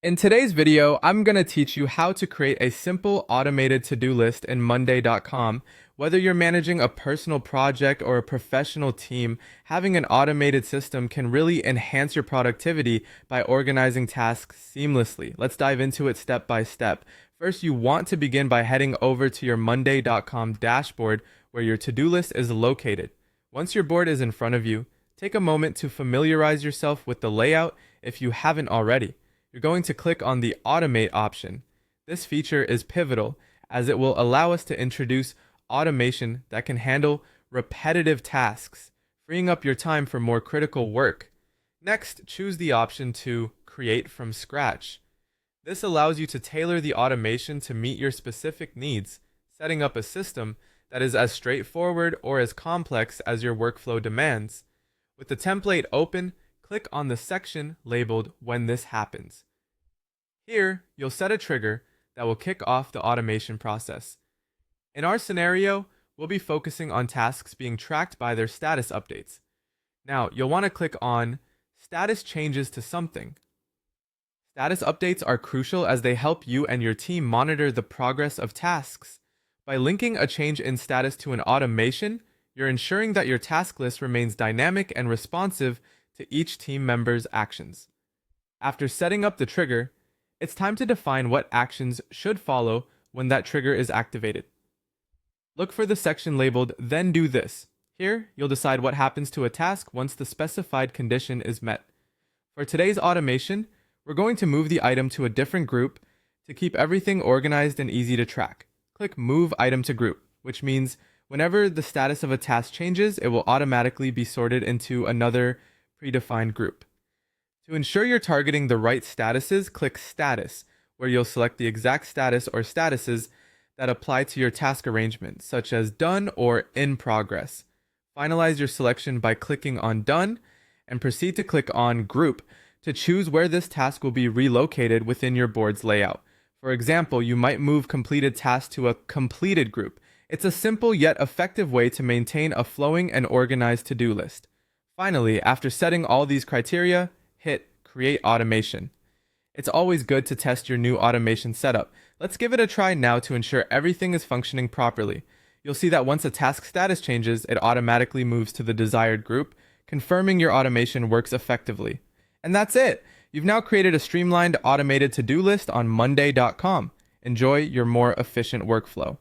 In today's video, I'm going to teach you how to create a simple automated to-do list in Monday.com. Whether you're managing a personal project or a professional team, having an automated system can really enhance your productivity by organizing tasks seamlessly. Let's dive into it step by step. First, you want to begin by heading over to your Monday.com dashboard where your to-do list is located. Once your board is in front of you, take a moment to familiarize yourself with the layout if you haven't already. You're going to click on the Automate option. This feature is pivotal as it will allow us to introduce automation that can handle repetitive tasks, freeing up your time for more critical work. Next, choose the option to Create from Scratch. This allows you to tailor the automation to meet your specific needs, setting up a system that is as straightforward or as complex as your workflow demands. With the template open, click on the section labeled When This Happens. Here, you'll set a trigger that will kick off the automation process. In our scenario, we'll be focusing on tasks being tracked by their status updates. Now, you'll want to click on Status Changes to Something. Status updates are crucial as they help you and your team monitor the progress of tasks. By linking a change in status to an automation, you're ensuring that your task list remains dynamic and responsive to each team member's actions. After setting up the trigger, it's time to define what actions should follow when that trigger is activated. Look for the section labeled Then Do This. Here, you'll decide what happens to a task once the specified condition is met. For today's automation, we're going to move the item to a different group to keep everything organized and easy to track. Click Move Item to Group, which means whenever the status of a task changes, it will automatically be sorted into another predefined group. To ensure you're targeting the right statuses, click Status, where you'll select the exact status or statuses that apply to your task arrangement, such as Done or In Progress. Finalize your selection by clicking on Done, and proceed to click on Group to choose where this task will be relocated within your board's layout. For example, you might move completed tasks to a completed group. It's a simple yet effective way to maintain a flowing and organized to-do list. Finally, after setting all these criteria, hit Create Automation. It's always good to test your new automation setup. Let's give it a try now to ensure everything is functioning properly. You'll see that once a task status changes, it automatically moves to the desired group, confirming your automation works effectively. And that's it! You've now created a streamlined automated to-do list on Monday.com. Enjoy your more efficient workflow.